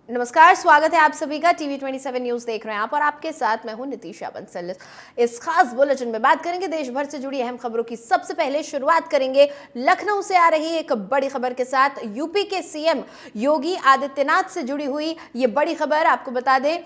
नमस्कार, स्वागत है आप सभी का। टीवी 27 न्यूज देख रहे हैं आप और आपके साथ मैं हूं नितीशा बंसल। इस खास बुलेटिन में बात करेंगे देश भर से जुड़ी अहम खबरों की। सबसे पहले शुरुआत करेंगे लखनऊ से आ रही एक बड़ी खबर के साथ। यूपी के सीएम योगी आदित्यनाथ से जुड़ी हुई ये बड़ी खबर आपको बता दें,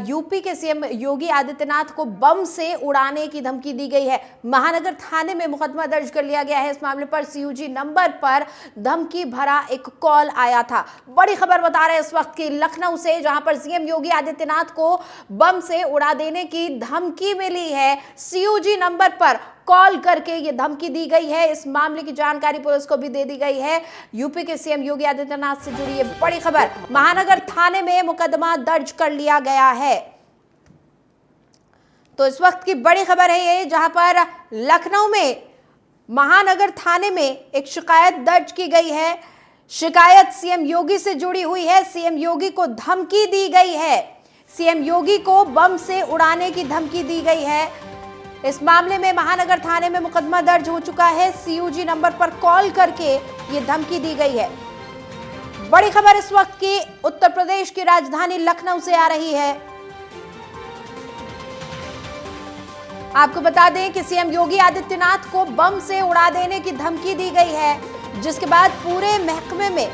यूपी के सीएम योगी आदित्यनाथ को बम से उड़ाने की धमकी दी गई है। महानगर थाने में मुकदमा दर्ज कर लिया गया है। इस मामले पर सीयूजी नंबर पर धमकी भरा एक कॉल आया था। बड़ी खबर बता रहे हैं इस वक्त की लखनऊ से, जहां पर सीएम योगी आदित्यनाथ को बम से उड़ा देने की धमकी मिली है। सीयूजी नंबर पर कॉल करके ये धमकी दी गई है। इस मामले की जानकारी पुलिस को भी दे दी गई है। यूपी के सीएम योगी आदित्यनाथ से जुड़ी ये बड़ी खबर। महानगर थाने में मुकदमा दर्ज कर लिया गया है। तो इस वक्त की बड़ी खबर है ये, जहां पर लखनऊ में महानगर थाने में एक शिकायत दर्ज की गई है। शिकायत सीएम योगी से जुड़ी हुई है। सीएम योगी को धमकी दी गई है। सीएम योगी को बम से उड़ाने की धमकी दी गई है। इस मामले में महानगर थाने में मुकदमा दर्ज हो चुका है। सीयूजी नंबर पर कॉल करके ये धमकी दी गई है। बड़ी खबर इस वक्त की उत्तर प्रदेश की राजधानी लखनऊ से आ रही है। आपको बता दें कि सीएम योगी आदित्यनाथ को बम से उड़ा देने की धमकी दी गई है, जिसके बाद पूरे महकमे में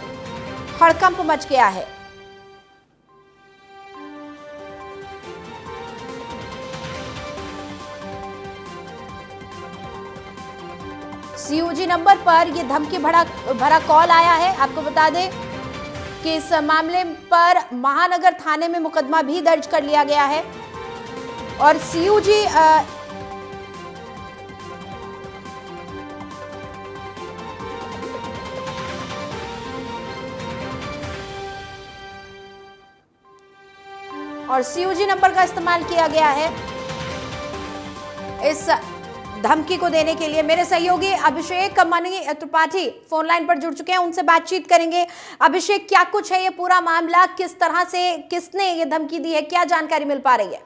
हड़कंप मच गया है। सीयूजी नंबर पर यह धमकी भरा कॉल आया है। आपको बता दें कि इस मामले पर महानगर थाने में मुकदमा भी दर्ज कर लिया गया है और सीयूजी नंबर का इस्तेमाल किया गया है इस धमकी को देने के लिए। मेरे सहयोगी अभिषेक मनी त्रिपाठी फोन लाइन पर जुड़ चुके हैं, उनसे बातचीत करेंगे। अभिषेक, क्या कुछ है ये पूरा मामला, किस तरह से किसने ये धमकी दी है, क्या जानकारी मिल पा रही है?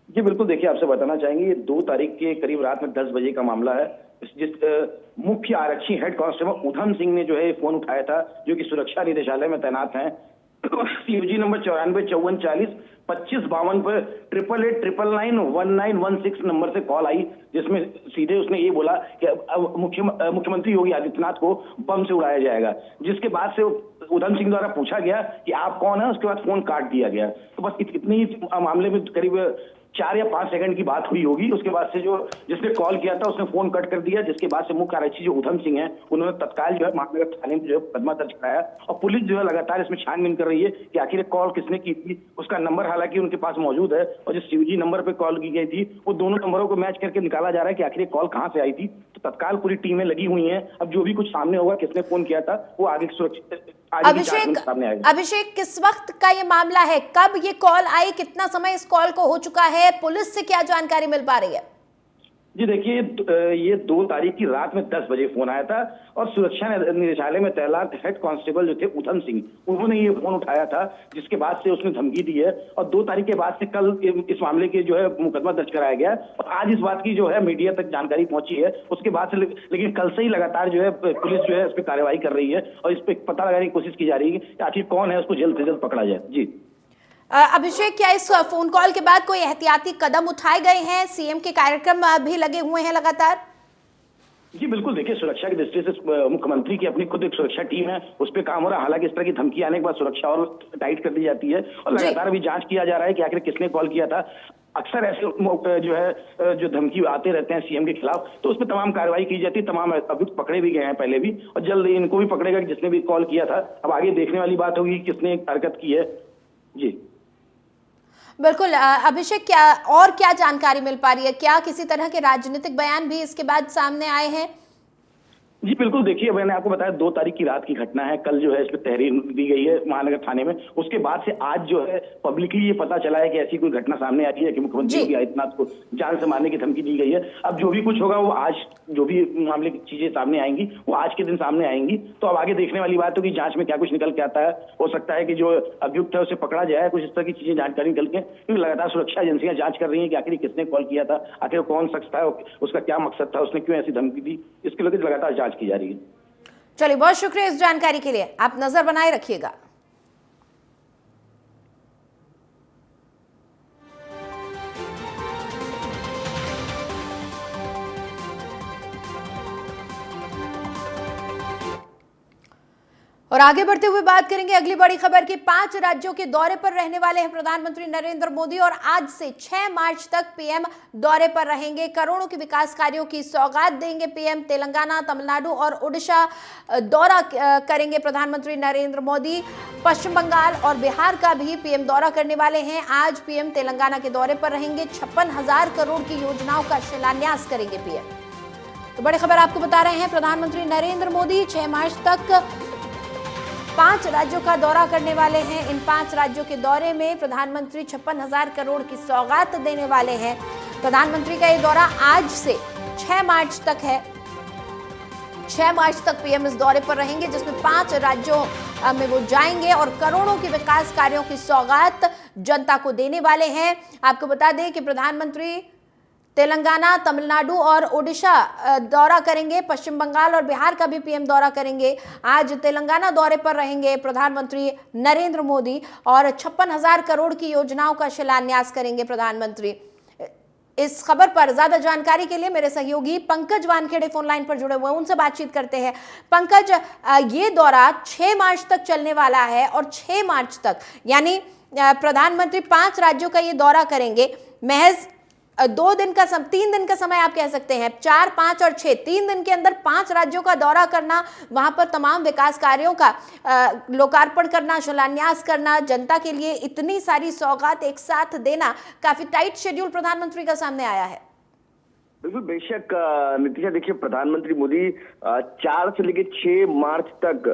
जी बिल्कुल, देखिए आपसे बताना चाहेंगे, ये 2 तारीख के करीब रात में 10 बजे का मामला है। जिस मुख्य आरक्षी हेड कांस्टेबल उधम सिंह ने जो है फोन उठाया था, जो कि सुरक्षा निदेशालय में तैनात हैं। सीयूजी नंबर 945440 2552 पर 8889991916 नंबर से कॉल आई, जिसमें सीधे उसने ये बोला कि अब मुख्यमंत्री योगी आदित्यनाथ को बम से उड़ाया जाएगा। जिसके बाद से उधम सिंह द्वारा पूछा गया कि आप कौन है, उसके बाद फोन काट दिया गया। तो बस इतनी ही मामले में करीब 4 या 5 सेकंड की बात हुई होगी। उसके बाद से जो जिसने कॉल किया था उसने फोन कट कर दिया, जिसके बाद से मुख्य आरक्षी जो उधम सिंह है उन्होंने तत्काल जो है महानगर थाने में जो है मुकदमा दर्ज कराया और पुलिस जो है लगातार इसमें छानबीन कर रही है कि आखिर कॉल किसने की थी। उसका नंबर हालांकि उनके पास मौजूद है और जो सीयूजी नंबर पे कॉल की गई थी वो दोनों नंबरों को मैच करके निकाला जा रहा है कि आखिर कॉल कहां से आई थी। तो तत्काल पूरी टीमें लगी हुई हैं। अब जो भी कुछ सामने होगा, किसने फोन किया था, वो आगे सुरक्षित अभिषेक, किस वक्त का ये मामला है, कब ये कॉल आई, कितना समय इस कॉल को हो चुका है, पुलिस से क्या जानकारी मिल पा रही है? जी देखिए, ये 2 तारीख की रात में 10 बजे फोन आया था और सुरक्षा निदेशालय में तैनात हेड कांस्टेबल जो थे उधम सिंह, उन्होंने ये फोन उठाया था, जिसके बाद से उसने धमकी दी है। और 2 तारीख के बाद से कल इस मामले के जो है मुकदमा दर्ज कराया गया और आज इस बात की जो है मीडिया तक जानकारी पहुंची है। उसके बाद से लेकिन कल से ही लगातार जो है पुलिस जो है इस पर कार्रवाई कर रही है और इस पर पता लगाने की कोशिश की जा रही है कि आखिर कौन है, उसको जल्द से जल्द पकड़ा जाए। जी अभिषेक, क्या इस फोन कॉल के बाद कोई एहतियाती कदम उठाए गए हैं? सीएम के कार्यक्रम भी लगे हुए हैं लगातार। जी बिल्कुल, देखिए सुरक्षा की दृष्टि से मुख्यमंत्री की अपनी खुद एक सुरक्षा टीम है, उस पर काम हो रहा है। हालांकि इस तरह की धमकी आने के बाद सुरक्षा और टाइट कर दी जाती है और लगातार भी जांच किया जा रहा है कि आखिर किसने कॉल किया था। अक्सर ऐसे जो है जो धमकी आते रहते हैं सीएम के खिलाफ, तो उस पर तमाम कार्रवाई की जाती है। तमाम अभियुक्त पकड़े भी गए हैं पहले भी और जल्द इनको भी पकड़ेगा जिसने भी कॉल किया था। अब आगे देखने वाली बात होगी किसने हरकत की है। जी बिल्कुल अभिषेक, क्या जानकारी मिल पा रही है? क्या किसी तरह के राजनीतिक बयान भी इसके बाद सामने आए हैं? जी बिल्कुल, देखिए मैंने आपको बताया 2 तारीख की रात की घटना है। कल जो है इस पर तहरीर दी गई है महानगर थाने में। उसके बाद से आज जो है पब्लिकली ये पता चला है कि ऐसी कोई घटना सामने आई है कि मुख्यमंत्री योगी आदित्यनाथ को जान से मारने की धमकी दी गई है। अब जो भी कुछ होगा वो आज, जो भी मामले की चीजें सामने आएंगी वो आज के दिन सामने आएंगी। तो अब आगे देखने वाली बात होगी जांच में क्या कुछ निकल के आता है। हो सकता है कि जो अभियुक्त है उसे पकड़ा जाए, कुछ इस तरह की चीजें जानकारी निकल के, क्योंकि लगातार सुरक्षा एजेंसियां जांच कर रही है कि आखिर किसने कॉल किया था, आखिर कौन शख्स था, उसका क्या मकसद था, उसने क्यों ऐसी धमकी दी, इसके लेकर लगातार जांच की जा रही है। चलिए, बहुत शुक्रिया इस जानकारी के लिए। आप नजर बनाए रखिएगा। और आगे बढ़ते हुए बात करेंगे अगली बड़ी खबर की। 5 राज्यों के दौरे पर रहने वाले हैं प्रधानमंत्री नरेंद्र मोदी और आज से 6 मार्च तक पीएम दौरे पर रहेंगे। करोड़ों के विकास कार्यों की सौगात देंगे पीएम। तेलंगाना, तमिलनाडु और ओडिशा दौरा करेंगे प्रधानमंत्री नरेंद्र मोदी। पश्चिम बंगाल और बिहार का भी पीएम दौरा करने वाले हैं। आज पीएम तेलंगाना के दौरे पर रहेंगे। 56,000 करोड़ की योजनाओं का शिलान्यास करेंगे पीएम। तो बड़ी खबर आपको बता रहे हैं, प्रधानमंत्री नरेंद्र मोदी 6 मार्च तक 5 राज्यों का दौरा करने वाले हैं। इन 5 राज्यों के दौरे में प्रधानमंत्री 56,000 करोड़ की सौगात देने वाले हैं। प्रधानमंत्री का ये दौरा आज से 6 मार्च तक है। 6 मार्च तक पीएम इस दौरे पर रहेंगे, जिसमें 5 राज्यों में वो जाएंगे और करोड़ों के विकास कार्यों की सौगात जनता को देने वाले हैं। आपको बता दें कि प्रधानमंत्री तेलंगाना, तमिलनाडु और ओडिशा दौरा करेंगे। पश्चिम बंगाल और बिहार का भी पीएम दौरा करेंगे। आज तेलंगाना दौरे पर रहेंगे प्रधानमंत्री नरेंद्र मोदी और 56,000 करोड़ की योजनाओं का शिलान्यास करेंगे प्रधानमंत्री। इस खबर पर ज्यादा जानकारी के लिए मेरे सहयोगी पंकज वानखेड़े फोन लाइन पर जुड़े हुए हैं, उनसे बातचीत करते हैं। पंकज, ये दौरा 6 मार्च तक चलने वाला है और 6 मार्च तक यानी प्रधानमंत्री 5 राज्यों का ये दौरा करेंगे। महज 3 दिन का समय आप कह सकते हैं। 4, 5 और 6, 3 दिन के अंदर 5 राज्यों का दौरा करना, वहां पर तमाम विकास कार्यों का लोकार्पण करना, शिलान्यास करना, जनता के लिए इतनी सारी सौगात एक साथ देना, काफी टाइट शेड्यूल प्रधानमंत्री का सामने आया है। बिल्कुल, बेशक नितिशा, देखिए प्रधानमंत्री मोदी 4 से लेकर 6 मार्च तक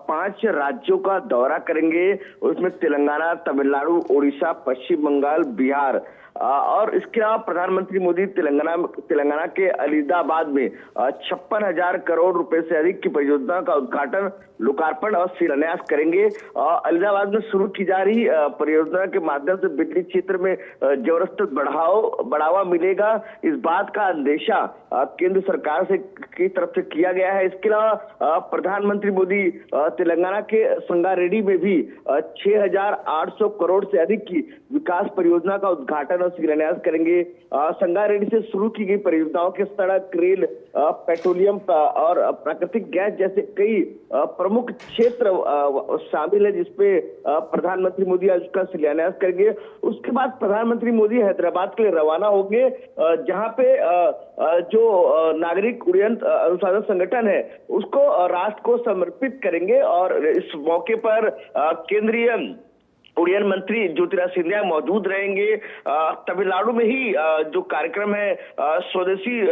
5 राज्यों का दौरा करेंगे। उसमें तेलंगाना, तमिलनाडु, उड़ीसा, पश्चिम बंगाल, बिहार और इसके अलावा प्रधानमंत्री मोदी तेलंगाना के अलीदाबाद में 56,000 करोड़ रुपए से अधिक की परियोजना का उद्घाटन, लोकार्पण और शिलान्यास करेंगे। अलीदाबाद में शुरू की जा रही परियोजना के माध्यम से बिजली क्षेत्र में जबरदस्त बढ़ावा मिलेगा। इस बात का अंदेशा केंद्र सरकार की तरफ से किया गया है। इसके अलावा प्रधानमंत्री मोदी तेलंगाना के संगारेड्डी में भी 6,800 करोड़ से अधिक की विकास परियोजना का उद्घाटन और शिलान्यास करेंगे। संगारेड्डी से शुरू की गई परियोजनाओं के सड़क, रेल, पेट्रोलियम और प्राकृतिक गैस जैसे कई प्रमुख क्षेत्र शामिल है, जिसपे प्रधानमंत्री मोदी आज उसका शिलान्यास करेंगे। उसके बाद प्रधानमंत्री मोदी हैदराबाद के लिए रवाना होंगे, जहां पे जो नागरिक उड्डयन अनुसंधान संगठन है उसको राष्ट्र को समर्पित करेंगे। और इस मौके पर केंद्रीय उड्डयन मंत्री ज्योतिरादित्य सिंधिया मौजूद रहेंगे। तमिलनाडु में ही जो कार्यक्रम है, स्वदेशी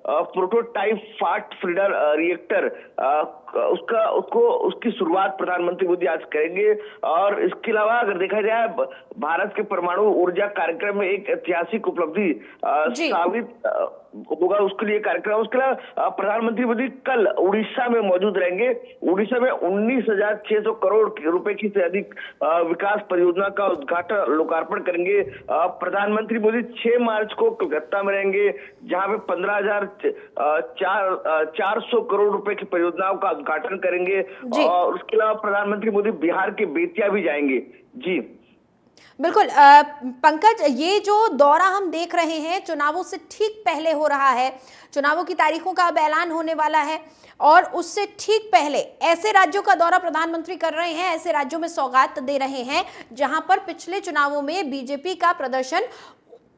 प्रोटोटाइप फास्ट फीडर रिएक्टर, उसकी शुरुआत प्रधानमंत्री मोदी आज करेंगे। और इसके अलावा अगर देखा जाए, भारत के परमाणु ऊर्जा कार्यक्रम में एक ऐतिहासिक उपलब्धि साबित होगा, उसके लिए कार्यक्रम। उसके अलावा प्रधानमंत्री मोदी कल उड़ीसा में मौजूद रहेंगे। उड़ीसा में 19,600 करोड़ रुपए की से अधिक विकास परियोजना का उद्घाटन, लोकार्पण करेंगे। प्रधानमंत्री मोदी 6 मार्च को कोलकाता में रहेंगे, जहां पे 15,400 करोड़ रुपए की परियोजनाओं का उद्घाटन करेंगे। और उसके अलावा प्रधानमंत्री मोदी बिहार के बेतिया भी जाएंगे। जी बिल्कुल पंकज, ये जो दौरा हम देख रहे हैं चुनावों से ठीक पहले हो रहा है। चुनावों की तारीखों का अब ऐलान होने वाला है और उससे ठीक पहले ऐसे राज्यों का दौरा प्रधानमंत्री कर रहे हैं, ऐसे राज्यों में सौगात दे रहे हैं जहां पर पिछले चुनावों में बीजेपी का प्रदर्शन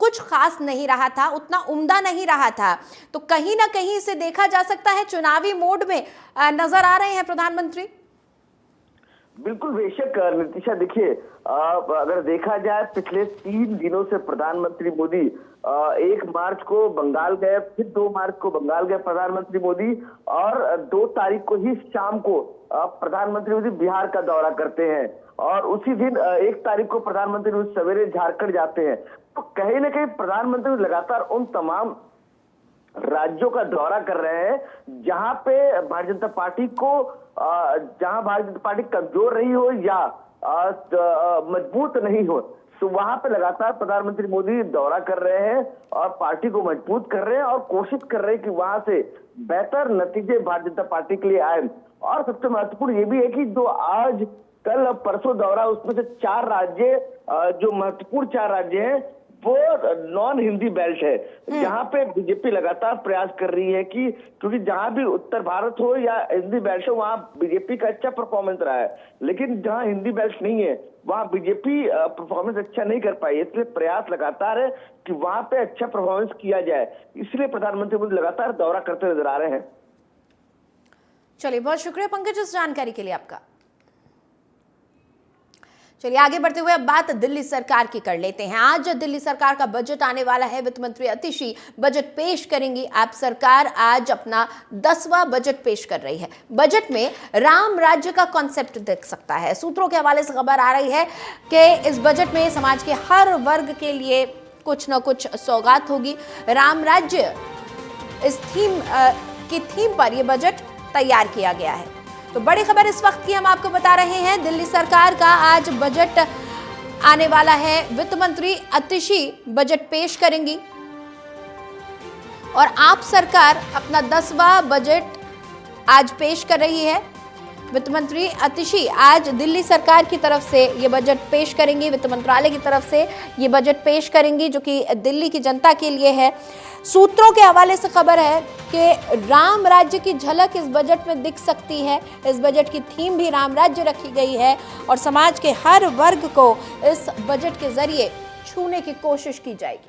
कुछ खास नहीं रहा था, उतना उम्दा नहीं रहा था। तो कहीं ना कहीं इसे देखा जा सकता है चुनावी मोड में नजर आ रहे हैं प्रधानमंत्री। बिल्कुल, बेशक नितिशा, देखिए अगर देखा जाए, पिछले 3 दिनों से प्रधानमंत्री मोदी 1 मार्च को बंगाल गए, फिर 2 मार्च को बंगाल गए प्रधानमंत्री मोदी, और 2 तारीख को ही शाम को प्रधानमंत्री मोदी बिहार का दौरा करते हैं। और उसी दिन 1 तारीख को प्रधानमंत्री मोदी सवेरे झारखंड जाते हैं। तो कहीं ना कहीं प्रधानमंत्री लगातार उन तमाम राज्यों का दौरा कर रहे हैं जहां पे भारतीय जनता पार्टी कमजोर रही हो या मजबूत नहीं हो, तो वहां पे लगातार प्रधानमंत्री मोदी दौरा कर रहे हैं और पार्टी को मजबूत कर रहे हैं और कोशिश कर रहे हैं कि वहां से बेहतर नतीजे भारतीय जनता पार्टी के लिए आए। और सबसे महत्वपूर्ण ये भी है कि जो आज कल परसों दौरा, उसमें से 4 राज्य जो महत्वपूर्ण 4 राज्य हैं, वो नॉन हिंदी बेल्ट है, जहाँ पे बीजेपी लगातार प्रयास कर रही है कि क्योंकि जहाँ भी उत्तर भारत हो या हिंदी बेल्ट हो वहाँ बीजेपी का अच्छा परफॉर्मेंस रहा है, लेकिन जहाँ हिंदी बेल्ट नहीं है वहाँ बीजेपी परफॉर्मेंस अच्छा नहीं कर पाई। इसलिए प्रयास लगातार है कि वहाँ पे अच्छा परफॉर्मेंस किया जाए, इसलिए प्रधानमंत्री मोदी लगातार दौरा करते नजर आ रहे हैं। चलिए, बहुत शुक्रिया पंकज इस जानकारी के लिए आपका। चलिए आगे बढ़ते हुए अब बात दिल्ली सरकार की कर लेते हैं। आज दिल्ली सरकार का बजट आने वाला है। वित्त मंत्री अतिशी बजट पेश करेंगी। आप सरकार आज अपना 10वां बजट पेश कर रही है। बजट में राम राज्य का कॉन्सेप्ट दिख सकता है। सूत्रों के हवाले से खबर आ रही है कि इस बजट में समाज के हर वर्ग के लिए कुछ न कुछ सौगात होगी। राम राज्य इस थीम पर यह बजट तैयार किया गया है। तो बड़ी खबर इस वक्त की हम आपको बता रहे हैं। दिल्ली सरकार का आज बजट आने वाला है। वित्त मंत्री अतिशी बजट पेश करेंगी और आप सरकार अपना 10वां बजट आज पेश कर रही है। वित्त मंत्री अतिशी आज दिल्ली सरकार की तरफ से ये बजट पेश करेंगी, वित्त मंत्रालय की तरफ से ये बजट पेश करेंगी जो कि दिल्ली की जनता के लिए है। सूत्रों के हवाले से खबर है कि राम राज्य की झलक इस बजट में दिख सकती है। इस बजट की थीम भी राम राज्य रखी गई है और समाज के हर वर्ग को इस बजट के जरिए छूने की कोशिश की जाएगी।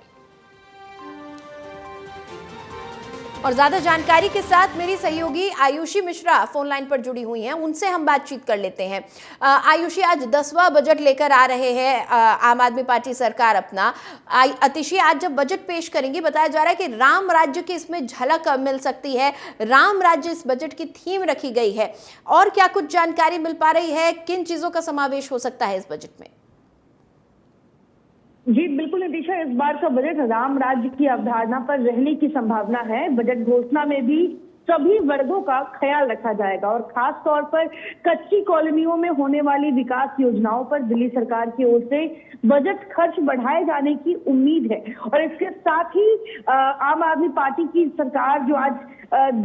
और ज्यादा जानकारी के साथ मेरी सहयोगी आयुषी मिश्रा फोन लाइन पर जुड़ी हुई हैं, उनसे हम बातचीत कर लेते हैं। आयुषी, आज 10वां बजट लेकर आ रहे हैं आम आदमी पार्टी सरकार अपना। अतिशी आज जब बजट पेश करेंगी, बताया जा रहा है कि राम राज्य की इसमें झलक मिल सकती है। राम राज्य इस बजट की थीम रखी गई है। और क्या कुछ जानकारी मिल पा रही है, किन चीजों का समावेश हो सकता है इस बजट में? जी बिल्कुल नितिशा, इस बार का बजट राम राज्य की अवधारणा पर रहने की संभावना है। बजट घोषणा में भी सभी वर्गों का ख्याल रखा जाएगा और खास तौर पर कच्ची कॉलोनियों में होने वाली विकास योजनाओं पर दिल्ली सरकार की ओर से बजट खर्च बढ़ाए जाने की उम्मीद है। और इसके साथ ही आम आदमी पार्टी की सरकार जो आज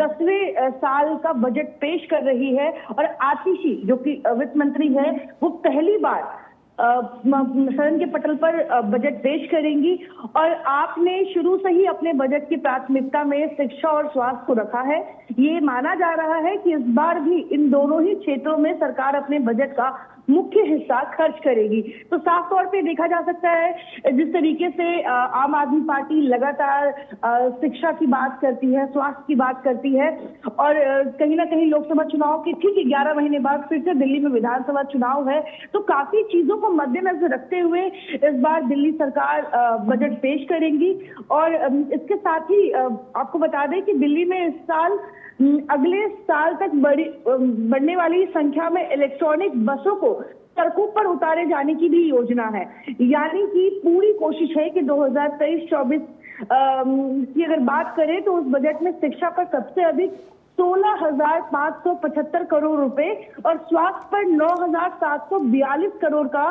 10वें साल का बजट पेश कर रही है और आतिशी जो कि वित्त मंत्री है वो पहली बार सदन के पटल पर बजट पेश करेंगी। और आपने शुरू से ही अपने बजट की प्राथमिकता में शिक्षा और स्वास्थ्य को रखा है। ये माना जा रहा है कि इस बार भी इन दोनों ही क्षेत्रों में सरकार अपने बजट का मुख्य हिस्सा खर्च करेगी। तो साफ तौर पे देखा जा सकता है जिस तरीके से आम आदमी पार्टी लगातार शिक्षा की बात करती है, स्वास्थ्य की बात करती है और कहीं ना कहीं लोकसभा चुनाव के ठीक 11 महीने बाद फिर से दिल्ली में विधानसभा चुनाव है, तो काफी चीजों को मद्देनजर रखते हुए इस बार दिल्ली सरकार बजट पेश करेंगी। और इसके साथ ही आपको बता दें कि दिल्ली में इस साल अगले साल तक बढ़ने वाली संख्या में इलेक्ट्रॉनिक बसों को सड़कों पर उतारे जाने की भी योजना है। यानी कि पूरी कोशिश है कि 2023-24 की अगर बात करें तो उस बजट में शिक्षा पर सबसे अधिक 16,575 करोड़ रुपए और स्वास्थ्य पर 9,742 करोड़ का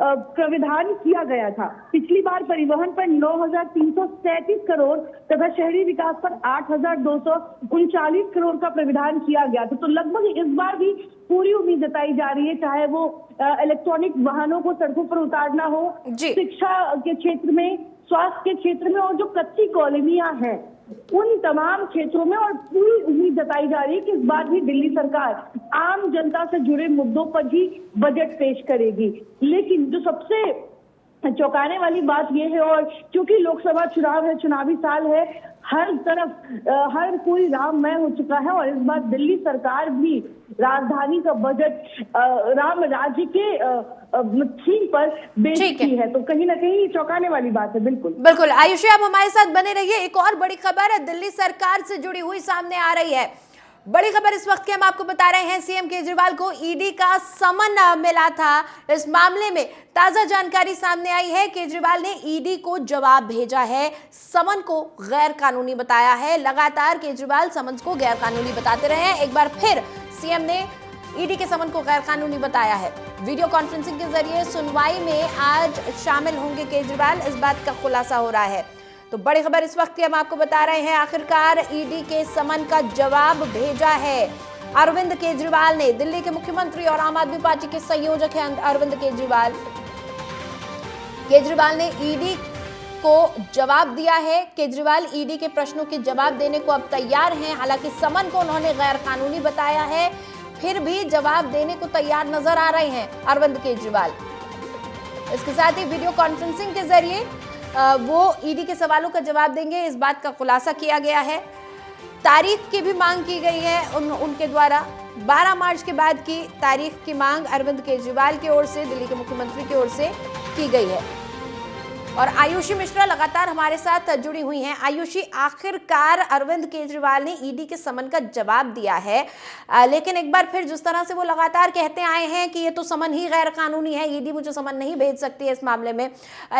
प्राविधान किया गया था। पिछली बार परिवहन पर 9,337 करोड़ तथा शहरी विकास पर 8,239 करोड़ का प्राविधान किया गया था। तो लगभग इस बार भी पूरी उम्मीद जताई जा रही है, चाहे वो इलेक्ट्रॉनिक वाहनों को सड़कों पर उतारना हो, शिक्षा के क्षेत्र में, स्वास्थ्य के क्षेत्र में और जो कच्ची कॉलोनियां हैं उन तमाम क्षेत्रों में। और पूरी उम्मीद जताई जा रही है कि इस बार भी दिल्ली सरकार आम जनता से जुड़े मुद्दों पर ही बजट पेश करेगी। लेकिन जो सबसे चौंकाने वाली बात यह है, और क्योंकि लोकसभा चुनाव है, चुनावी साल है, हर तरफ हर कोई राममय हो चुका है और इस बार दिल्ली सरकार भी राजधानी का बजट राम राज्य के थीम पर बेचती है। तो कहीं ना कहीं चौंकाने वाली बात है। बिल्कुल बिल्कुल आयुषी, आप हमारे साथ बने रहिए। एक और बड़ी खबर है दिल्ली सरकार से जुड़ी हुई सामने आ रही है। बड़ी खबर इस वक्त की हम आपको बता रहे हैं, सीएम केजरीवाल को ईडी का समन मिला था। इस मामले में ताजा जानकारी सामने आई है। केजरीवाल ने ईडी को जवाब भेजा है, समन को गैर कानूनी बताया है। लगातार केजरीवाल समन को गैर कानूनी बताते रहे हैं। एक बार फिर सीएम ने ईडी के समन को गैर कानूनी बताया है। वीडियो कॉन्फ्रेंसिंग के जरिए सुनवाई में आज शामिल होंगे केजरीवाल, इस बात का खुलासा हो रहा है। तो बड़ी खबर इस वक्त की हम आपको बता रहे हैं, आखिरकार ईडी के समन का जवाब भेजा है अरविंद केजरीवाल ने। दिल्ली के मुख्यमंत्री और आम आदमी पार्टी के संयोजक हैं अरविंद केजरीवाल। केजरीवाल ने ईडी को जवाब दिया है। केजरीवाल ईडी के प्रश्नों के जवाब देने को अब तैयार हैं। हालांकि समन को उन्होंने गैर कानूनी बताया है, फिर भी जवाब देने को तैयार नजर आ रहे हैं अरविंद केजरीवाल। इसके साथ ही वीडियो कॉन्फ्रेंसिंग के जरिए वो ईडी के सवालों का जवाब देंगे, इस बात का खुलासा किया गया है। तारीख की भी मांग की गई है उनके द्वारा। 12 मार्च के बाद की तारीख की मांग अरविंद केजरीवाल की ओर से, दिल्ली के मुख्यमंत्री की ओर से की गई है। और आयुषी मिश्रा लगातार हमारे साथ जुड़ी हुई हैं। आयुषी, आखिरकार अरविंद केजरीवाल ने ईडी के समन का जवाब दिया है, लेकिन एक बार फिर जिस तरह से वो लगातार कहते आए हैं कि ये तो समन ही गैर कानूनी है, ईडी मुझे समन नहीं भेज सकती है इस मामले में,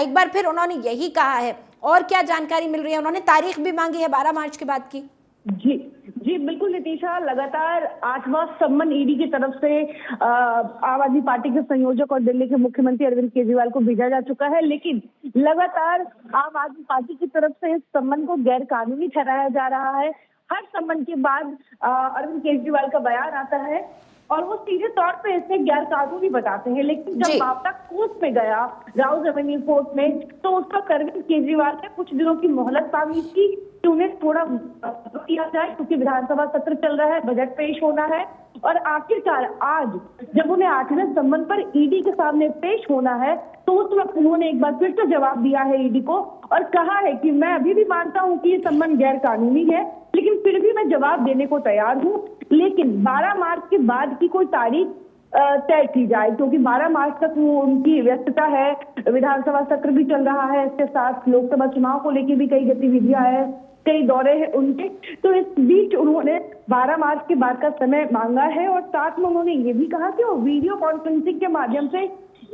एक बार फिर उन्होंने यही कहा है। और क्या जानकारी मिल रही है? उन्होंने तारीख भी मांगी है 12 मार्च के बाद की। जी बिल्कुल नितीशा, लगातार 8वां सम्मन ईडी की तरफ से आम आदमी पार्टी के संयोजक और दिल्ली के मुख्यमंत्री अरविंद केजरीवाल को भेजा जा चुका है, लेकिन लगातार आम आदमी पार्टी की तरफ से इस सम्मन को गैर कानूनी ठहराया जा रहा है। हर सम्मन के बाद अरविंद केजरीवाल का बयान आता है और वो सीधे तौर पे इसे गैर कानूनी बताते हैं, लेकिन जब मामला कोर्ट में गया, राउज एवेन्यू कोर्ट में, तो उसका अरविंद केजरीवाल ने कुछ दिनों की मोहलत मांगी थी कि उन्हें थोड़ा किया जाए, क्योंकि विधानसभा सत्र चल रहा है, बजट पेश होना है। और आखिरकार आज जब उन्हें 8वें सम्मन पर ईडी के सामने पेश होना है, तो उस वक्त उन्होंने एक बार फिर से जवाब दिया है ईडी को और कहा है कि मैं अभी भी मानता हूं कि ये सम्मन गैर कानूनी है, लेकिन फिर भी मैं जवाब देने को तैयार हूं, लेकिन 12 मार्च के बाद की कोई तारीख तय की जाए, क्योंकि 12 मार्च तक वो उनकी व्यस्तता है, विधानसभा सत्र भी चल रहा है, इसके साथ लोकसभा चुनाव को लेकर भी कई गतिविधियां हैं, कई दौरे हैं उनके। तो इस बीच उन्होंने 12 मार्च के बाद का समय मांगा है और साथ में उन्होंने ये भी कहा कि वो वीडियो कॉन्फ्रेंसिंग के माध्यम से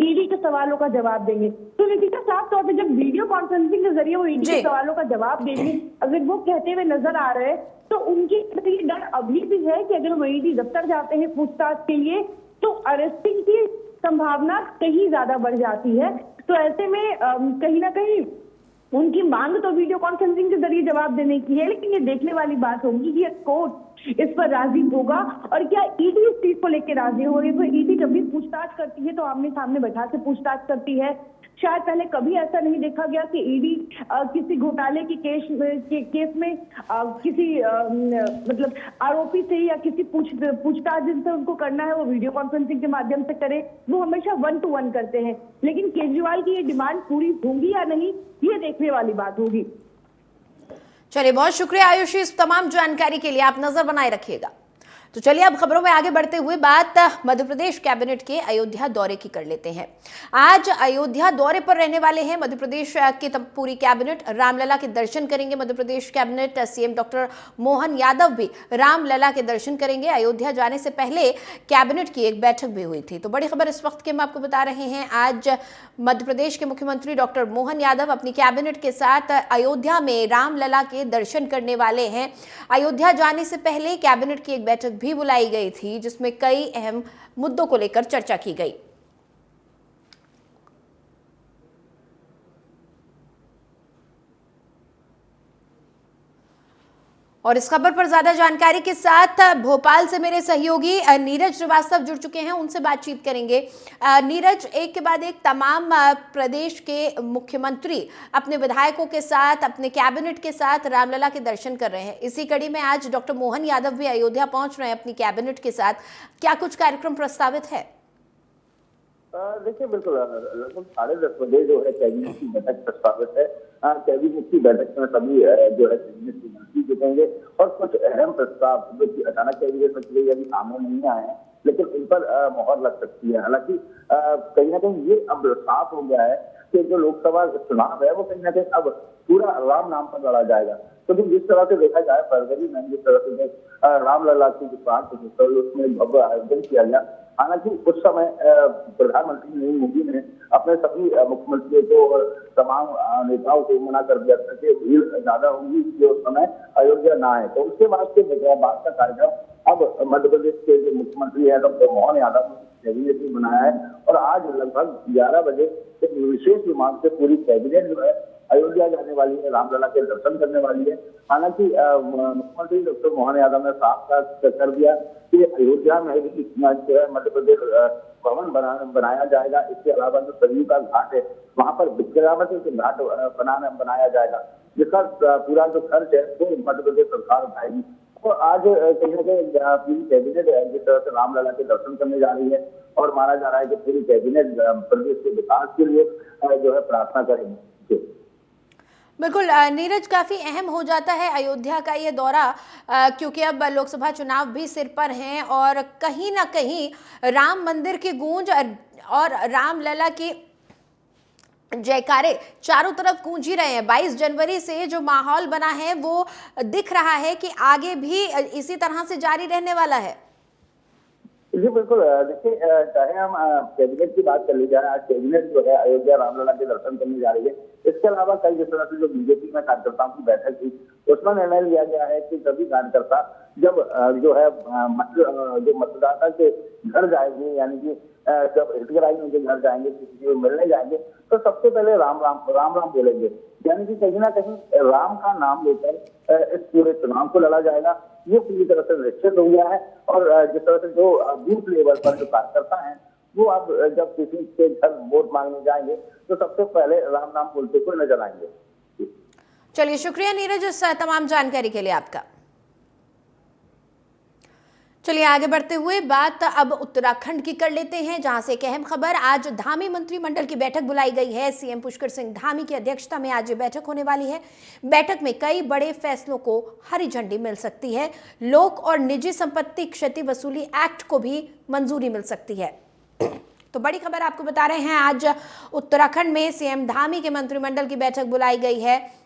ईडी के सवालों का जवाब देंगे। तो नितीशा, साफ तौर पे जब वीडियो कॉन्फ्रेंसिंग के जरिए वो ईडी के सवालों का जवाब देंगे, अगर वो कहते हुए नजर आ रहे हैं, तो उनकी डर अभी भी है कि अगर वो ईडी दफ्तर जाते हैं पूछताछ के लिए, तो अरेस्टिंग की संभावना कहीं ज्यादा बढ़ जाती है। तो ऐसे में कहीं ना कहीं उनकी मांग तो वीडियो कॉन्फ्रेंसिंग के जरिए जवाब देने की है, लेकिन ये देखने वाली बात होगी कि कोर्ट इस पर राजी होगा और क्या ईडी इस चीज को लेकर राजी होगी। तो ईडी जब भी पूछताछ करती है तो आमने सामने बैठा के पूछताछ करती है। शायद पहले कभी ऐसा नहीं देखा गया कि ईडी किसी घोटाले की केस में किसी मतलब आरोपी से या किसी पूछताछ जिनसे उनको करना है वो वीडियो कॉन्फ्रेंसिंग के माध्यम से करे, वो हमेशा 1 to 1 करते हैं। लेकिन केजरीवाल की ये डिमांड पूरी होगी या नहीं, ये देखने वाली बात होगी। चलिए, बहुत शुक्रिया आयुषी इस तमाम जानकारी के लिए, आप नजर बनाए रखिएगा। तो चलिए अब खबरों में आगे बढ़ते हुए बात मध्य प्रदेश कैबिनेट के अयोध्या दौरे की कर लेते हैं। आज अयोध्या दौरे पर रहने वाले हैं मध्य प्रदेश की पूरी कैबिनेट। रामलला के दर्शन करेंगे Madhya Pradesh cabinet. CM doctor Mohan Yadav भी रामलला के दर्शन करेंगे। अयोध्या जाने से पहले कैबिनेट की एक बैठक भी हुई थी। तो बड़ी खबर इस वक्त की हम आपको बता रहे हैं। आज मध्य प्रदेश के मुख्यमंत्री डॉक्टर मोहन यादव अपनी कैबिनेट के साथ अयोध्या में रामलला के दर्शन करने वाले हैं। अयोध्या जाने से पहले कैबिनेट की एक बैठक भी बुलाई गई थी, जिसमें कई अहम मुद्दों को लेकर चर्चा की गई। और इस खबर पर ज्यादा जानकारी के साथ भोपाल से मेरे सहयोगी नीरज श्रीवास्तव जुड़ चुके हैं, उनसे बातचीत करेंगे। नीरज, एक के बाद एक तमाम प्रदेश के मुख्यमंत्री अपने विधायकों के साथ, अपने कैबिनेट के साथ रामलला के दर्शन कर रहे हैं। इसी कड़ी में आज डॉक्टर मोहन यादव भी अयोध्या पहुंच रहे हैं अपनी कैबिनेट के साथ। क्या कुछ कार्यक्रम प्रस्तावित है? देखिए, बिल्कुल लगभग 10:30 बजे जो है कैबिनेट की बैठक प्रस्तावित है। कैबिनेट की बैठक में सभी जो है कैबिनेट की मंत्री जुटेंगे और कुछ अहम प्रस्ताव जो कि अचानक कैबिनेट में चले अभी सामने नहीं आए हैं, लेकिन उन पर मोहर लग सकती है। हालांकि कहीं ना कहीं ये अब साफ हो गया है कि जो लोकसभा चुनाव है वो कहीं ना कहीं अब पूरा राम नाम पर लड़ा जाएगा। क्योंकि जिस तरह से देखा जाए फरवरी में जिस तरह से रामलला की जो प्रांत उसमें भव्य आयोजन किया गया, हालांकि उस समय प्रधानमंत्री नरेंद्र मोदी ने अपने सभी मुख्यमंत्रियों को और तमाम नेताओं को मना कर दिया था कि भीड़ ज्यादा होगी कि उस समय अयोध्या ना आए। तो उसके बाद का कार्यक्रम अब मध्य प्रदेश के जो मुख्यमंत्री है डॉक्टर मोहन यादव ने कैबिनेट में बनाया है और आज लगभग 11 बजे एक विशेष विमान से पूरी कैबिनेट जो है अयोध्या जाने वाली है, रामलला के दर्शन करने वाली है। हालांकि मुख्यमंत्री डॉक्टर मोहन यादव ने साफ साफ कर दिया कि अयोध्या में जो है मध्य प्रदेश भवन बनाया जाएगा। इसके अलावा जो सरयू का घाट है वहां पर विश्रामती के घाट बनाया जाएगा, जिसका पूरा जो खर्च है वो मध्य प्रदेश सरकार उठाएगी। तो आज कहीं ना कहीं पूरी कैबिनेट जिस तरह से रामलला के दर्शन करने जा रही है और माना जा रहा है कि पूरी कैबिनेट प्रदेश के विकास के लिए जो है प्रार्थना करेगी। बिल्कुल नीरज, काफी अहम हो जाता है अयोध्या का ये दौरा, क्योंकि अब लोकसभा चुनाव भी सिर पर हैं और कहीं ना कहीं राम मंदिर की गूंज और रामलला की जयकारे चारों तरफ गूंज ही रहे हैं। 22 जनवरी से जो माहौल बना है वो दिख रहा है कि आगे भी इसी तरह से जारी रहने वाला है। जी बिल्कुल, देखिए चाहे हम कैबिनेट की बात कर ली जाए, आज कैबिनेट जो है अयोध्या रामलला के दर्शन करने जा रही है। इसके अलावा कल जिस तरह से जो बीजेपी में कार्यकर्ताओं की बैठक थी उसमें निर्णय लिया गया है कि सभी कार्यकर्ता जब जो है जो मतदाता के घर जाएंगे, यानी कि जब हितग्राही उनके घर जाएंगे, किसी को मिलने जाएंगे, तो सबसे पहले राम राम बोलेंगे। यानी कि कहीं ना कहीं राम का नाम लेकर इस पूरे चुनाव को लड़ा जाएगा। ये पूरी तरह से निश्चित हो गया है। और जिस तरह से जो बूथ लेवल पर जो कार्यकर्ता हैं वो अब जब किसी के घर वोट मांगने जाएंगे तो सबसे पहले राम नाम बोलते हुए नजर आएंगे। चलिए, शुक्रिया नीरज इस तमाम जानकारी के लिए आपका। चलिए आगे बढ़ते हुए बात अब उत्तराखंड की कर लेते हैं, जहां से एक अहम खबर। आज धामी मंत्रिमंडल की बैठक बुलाई गई है। सीएम पुष्कर सिंह धामी की अध्यक्षता में आज ये बैठक होने वाली है। बैठक में कई बड़े फैसलों को हरी झंडी मिल सकती है। लोक और निजी संपत्ति क्षति वसूली एक्ट को भी मंजूरी मिल सकती है। तो बड़ी खबर आपको बता रहे हैं, आज उत्तराखंड में सीएम धामी के मंत्रिमंडल की बैठक बुलाई गई है।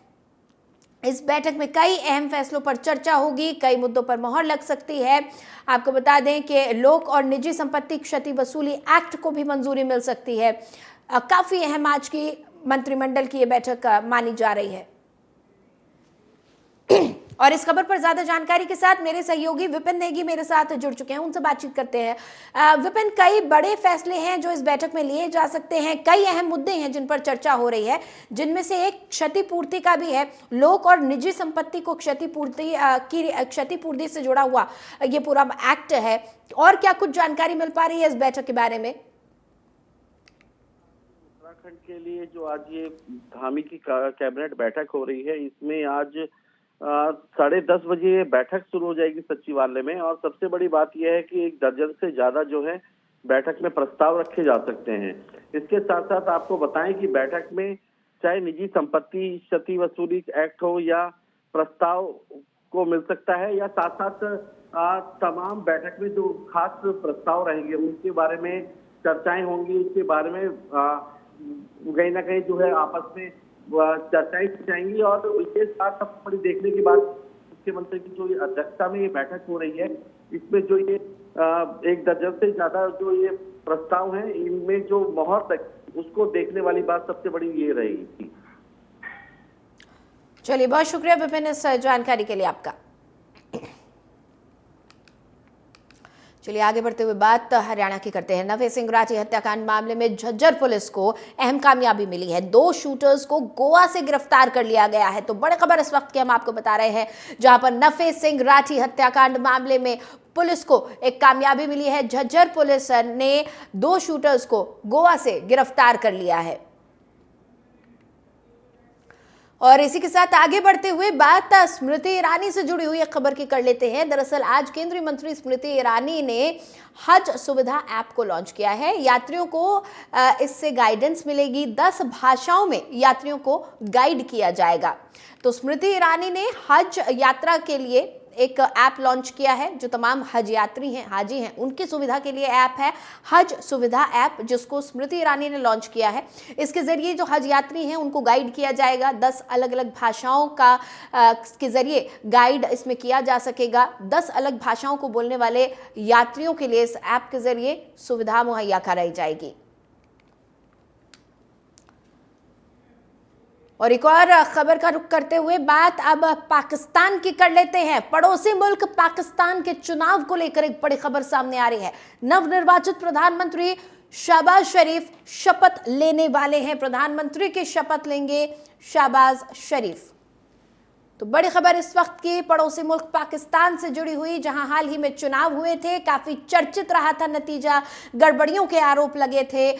इस बैठक में कई अहम फैसलों पर चर्चा होगी, कई मुद्दों पर मोहर लग सकती है। आपको बता दें कि लोक और निजी संपत्ति क्षति वसूली एक्ट को भी मंजूरी मिल सकती है। काफी अहम आज की मंत्रिमंडल की ये बैठक मानी जा रही है। और इस खबर पर ज्यादा जानकारी के साथ मेरे सहयोगी विपिन नेगी मेरे साथ जुड़ चुके हैं, उनसे बातचीत करते हैं। विपिन, कई बड़े फैसले हैं जो इस बैठक में लिए जा सकते हैं, कई अहम मुद्दे हैं जिन पर चर्चा हो रही है, जिनमें से एक क्षतिपूर्ति का भी है। लोक और निजी संपत्ति को क्षतिपूर्ति से जुड़ा हुआ ये पूरा एक्ट है। और क्या कुछ जानकारी मिल पा रही है इस बैठक के बारे में? उत्तराखंड के लिए जो आज ये धामी की कैबिनेट बैठक हो रही है, इसमें आज 10:30 बजे बैठक शुरू हो जाएगी सचिवालय में। और सबसे बड़ी बात यह है कि 1 दर्जन से ज्यादा जो है बैठक में प्रस्ताव रखे जा सकते हैं। इसके साथ साथ आपको बताएं कि बैठक में चाहे निजी संपत्ति क्षति वसूली एक्ट हो या प्रस्ताव को मिल सकता है, या साथ साथ तमाम बैठक में जो खास प्रस्ताव रहेंगे उनके बारे में चर्चाएं होंगी। उसके बारे में कहीं ना कहीं जो है आपस में चर्चाएं जाएंगी। और इसके साथ सबसे बड़ी देखने की बात, मुख्यमंत्री की जो अध्यक्षता में ये बैठक हो रही है, इसमें जो ये 1 दर्जन से ज्यादा जो ये प्रस्ताव हैं, इनमें जो मोहर लगी उसको देखने वाली बात सबसे बड़ी ये रहेगी। चलिए, बहुत शुक्रिया विपिन इस जानकारी के लिए आपका। चलिए आगे बढ़ते हुए बात हरियाणा की करते हैं। नवे सिंह राठी हत्याकांड मामले में झज्जर पुलिस को अहम कामयाबी मिली है। 2 शूटर्स को गोवा से गिरफ्तार कर लिया गया है। तो बड़ी खबर इस वक्त की हम आपको बता रहे हैं, जहां पर नवे सिंह राठी हत्याकांड मामले में पुलिस को एक कामयाबी मिली है। झज्जर पुलिस ने 2 शूटर्स को गोवा से गिरफ्तार कर लिया है। और इसी के साथ आगे बढ़ते हुए बात स्मृति ईरानी से जुड़ी हुई एक खबर की कर लेते हैं। दरअसल आज केंद्रीय मंत्री स्मृति ईरानी ने हज सुविधा ऐप को लॉन्च किया है। यात्रियों को इससे गाइडेंस मिलेगी। 10 भाषाओं में यात्रियों को गाइड किया जाएगा। तो स्मृति ईरानी ने हज यात्रा के लिए एक ऐप लॉन्च किया है, जो तमाम हज यात्री हैं, हाजी हैं, उनकी सुविधा के लिए ऐप है हज सुविधा ऐप, जिसको स्मृति ईरानी ने लॉन्च किया है। इसके जरिए जो हज यात्री हैं उनको गाइड किया जाएगा। 10 अलग अलग भाषाओं का के जरिए गाइड इसमें किया जा सकेगा। 10 अलग भाषाओं को बोलने वाले यात्रियों के लिए इस ऐप के जरिए सुविधा मुहैया कराई जाएगी। और एक और खबर का रुख करते हुए बात अब पाकिस्तान की कर लेते हैं। पड़ोसी मुल्क पाकिस्तान के चुनाव को लेकर एक बड़ी खबर सामने आ रही है। नवनिर्वाचित प्रधानमंत्री शहबाज शरीफ शपथ लेने वाले हैं। प्रधानमंत्री की शपथ लेंगे शहबाज शरीफ। तो बड़ी खबर इस वक्त की पड़ोसी मुल्क पाकिस्तान से जुड़ी हुई, जहां हाल ही में चुनाव हुए थे, काफी चर्चित रहा था नतीजा, गड़बड़ियों के आरोप लगे थे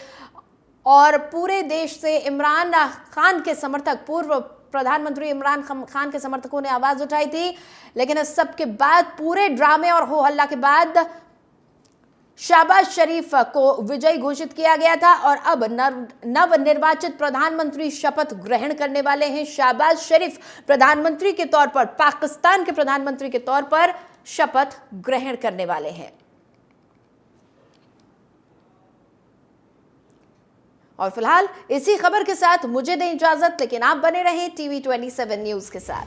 और पूरे देश से इमरान खान के समर्थक, पूर्व प्रधानमंत्री इमरान खान के समर्थकों ने आवाज उठाई थी। लेकिन इस सब के बाद, पूरे ड्रामे और हो हल्ला के बाद शहबाज शरीफ को विजयी घोषित किया गया था और अब नवनिर्वाचित प्रधानमंत्री शपथ ग्रहण करने वाले हैं। शहबाज शरीफ प्रधानमंत्री के तौर पर, पाकिस्तान के प्रधानमंत्री के तौर पर शपथ ग्रहण करने वाले हैं। और फिलहाल इसी खबर के साथ मुझे दें इजाजत, लेकिन आप बने रहें TV27 न्यूज के साथ।